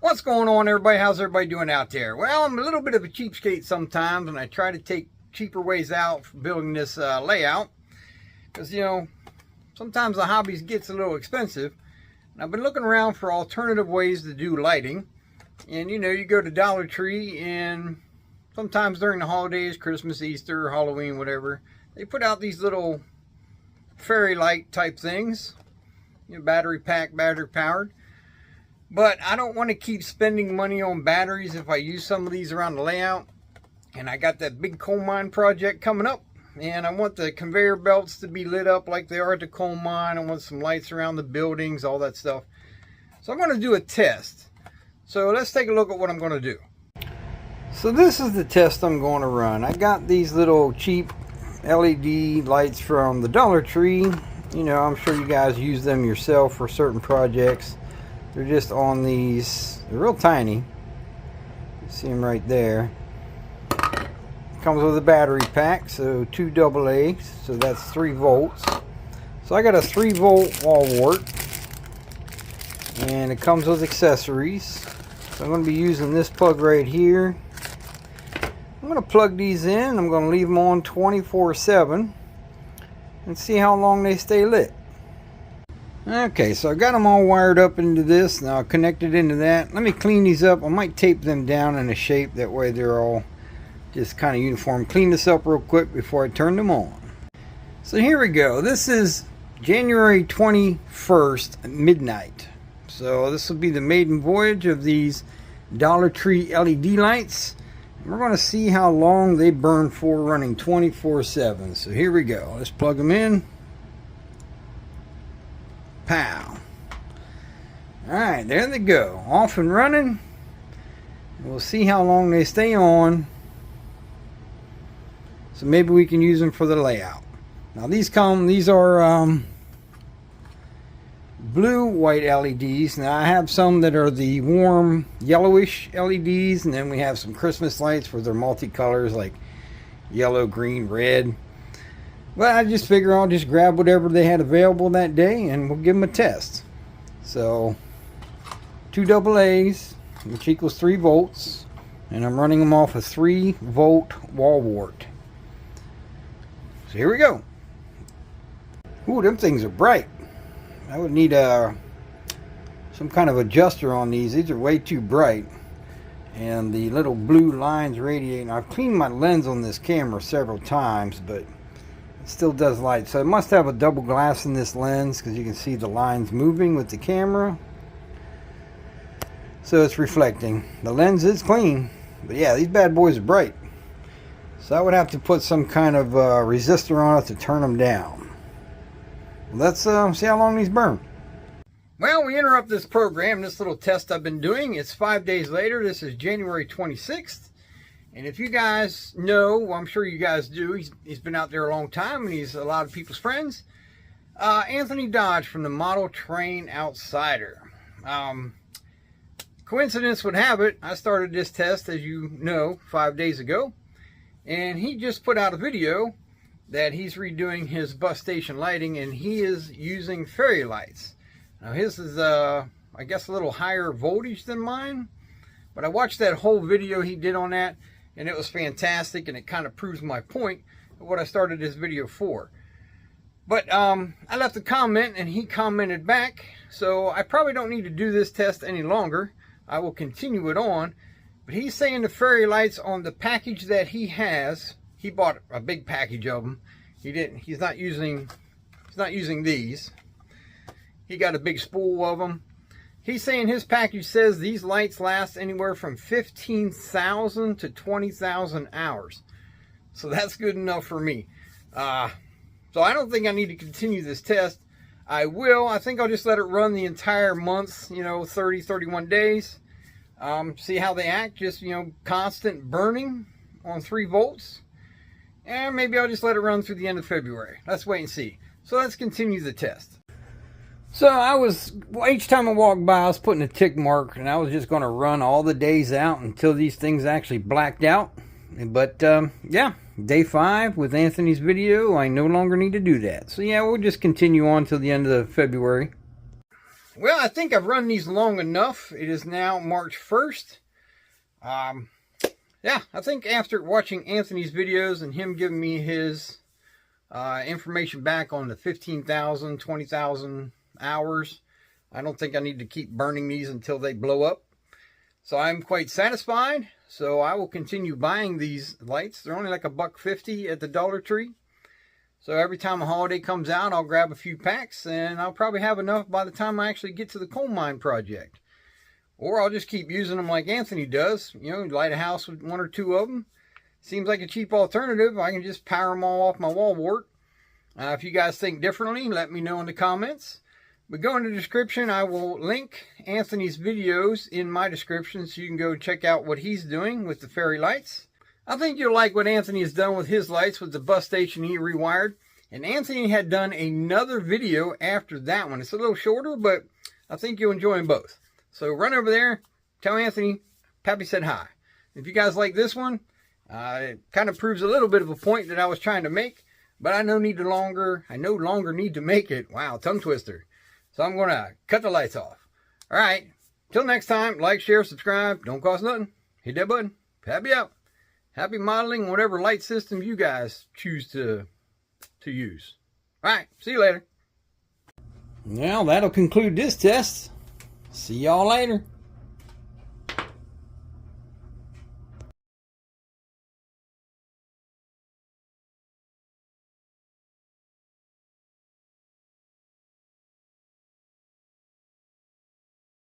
What's going on, everybody? How's everybody doing out there? Well, I'm a little bit of a cheapskate sometimes, and I try to take cheaper ways out for building this layout. Because, sometimes the hobbies gets a little expensive. And I've been looking around for alternative ways to do lighting. And, you go to Dollar Tree, and sometimes during the holidays, Christmas, Easter, Halloween, whatever, they put out these little fairy light type things. Battery pack, battery powered. But I don't want to keep spending money on batteries if I use some of these around the layout. And I got that big coal mine project coming up. And I want the conveyor belts to be lit up like they are at the coal mine. I want some lights around the buildings, all that stuff. So I'm going to do a test. So let's take a look at what I'm going to do. So this is the test I'm going to run. I got these little cheap LED lights from the Dollar Tree. I'm sure you guys use them yourself for certain projects. They're just on these, they're real tiny. You see them right there. Comes with a battery pack, so 2 AA, so that's 3 volts. So I got a 3 volt wall wart, and it comes with accessories. So I'm going to be using this plug right here. I'm going to plug these in. I'm going to leave them on 24/7 and see how long they stay lit. Okay, so I got them all wired up into this. Now connected into that. Let me clean these up. I might tape them down in a shape, that way they're all just kind of uniform. Clean this up real quick before I turn them on. So here we go. This is January 21st at midnight. So this will be the maiden voyage of these Dollar Tree LED lights. We're going to see how long they burn for running 24/7. So here we go. Let's plug them in. Pow. Alright, there they go. Off and running. We'll see how long they stay on. So maybe we can use them for the layout. Now these are blue white LEDs. Now I have some that are the warm yellowish LEDs, and then we have some Christmas lights where they're multicolors like yellow, green, red. But I just figure I'll just grab whatever they had available that day and we'll give them a test. So 2 AA's, which equals 3 volts, and I'm running them off a 3 volt wall wart. So here we go. Ooh, them things are bright. I would need some kind of adjuster on these. These are way too bright. And the little blue lines radiating. I've cleaned my lens on this camera several times, but it still does light. So it must have a double glass in this lens, because you can see the lines moving with the camera. So it's reflecting. The lens is clean. But yeah, these bad boys are bright. So I would have to put some kind of resistor on it to turn them down. Let's see how long these burn. Well, we interrupt this program, this little test I've been doing. It's 5 days later. This is January 26th. And if you guys know, well, I'm sure you guys do, he's been out there a long time, and he's a lot of people's friends. Anthony Dodge from the Model Train Outsider. Coincidence would have it, I started this test, as you know, 5 days ago. And he just put out a video that he's redoing his bus station lighting, and he is using fairy lights. Now his is, I guess, a little higher voltage than mine. But I watched that whole video he did on that, and it was fantastic, and it kind of proves my point of what I started this video for. But I left a comment, and he commented back, so I probably don't need to do this test any longer. I will continue it on. But he's saying the fairy lights on the package that he has, he bought a big package of them. He's not using these. He got a big spool of them. He's saying his package says these lights last anywhere from 15,000 to 20,000 hours. So that's good enough for me. So I don't think I need to continue this test. I think I'll just let it run the entire month, 30, 31 days. See how they act. Just, constant burning on 3 volts. And maybe I'll just let it run through the end of February. Let's wait and see. So let's continue the test. So each time I walked by, I was putting a tick mark, and I was just going to run all the days out until these things actually blacked out. But, yeah, day 5 with Anthony's video, I no longer need to do that. So, yeah, we'll just continue on till the end of February. Well, I think I've run these long enough. It is now March 1st. Yeah, I think after watching Anthony's videos and him giving me his information back on the 15,000, 20,000 hours, I don't think I need to keep burning these until they blow up. So I'm quite satisfied. So I will continue buying these lights. They're only like $1.50 at the Dollar Tree. So every time a holiday comes out, I'll grab a few packs, and I'll probably have enough by the time I actually get to the coal mine project. Or I'll just keep using them like Anthony does. You know, light a house with 1 or 2 of them. Seems like a cheap alternative. I can just power them all off my wall wart. If you guys think differently, let me know in the comments. But go in the description. I will link Anthony's videos in my description so you can go check out what he's doing with the fairy lights. I think you'll like what Anthony has done with his lights with the bus station he rewired. And Anthony had done another video after that one. It's a little shorter, but I think you'll enjoy them both. So run over there, tell Anthony Pappy said hi. If you guys like this one, it kind of proves a little bit of a point that I was trying to make. But I no longer need to make it. Wow, tongue twister. So I'm going to cut the lights off. All right, till next time, like, share, subscribe. Don't cost nothing. Hit that button. Pappy out. Happy modeling, whatever light system you guys choose to use. All right, see you later. Well, that'll conclude this test. See y'all later.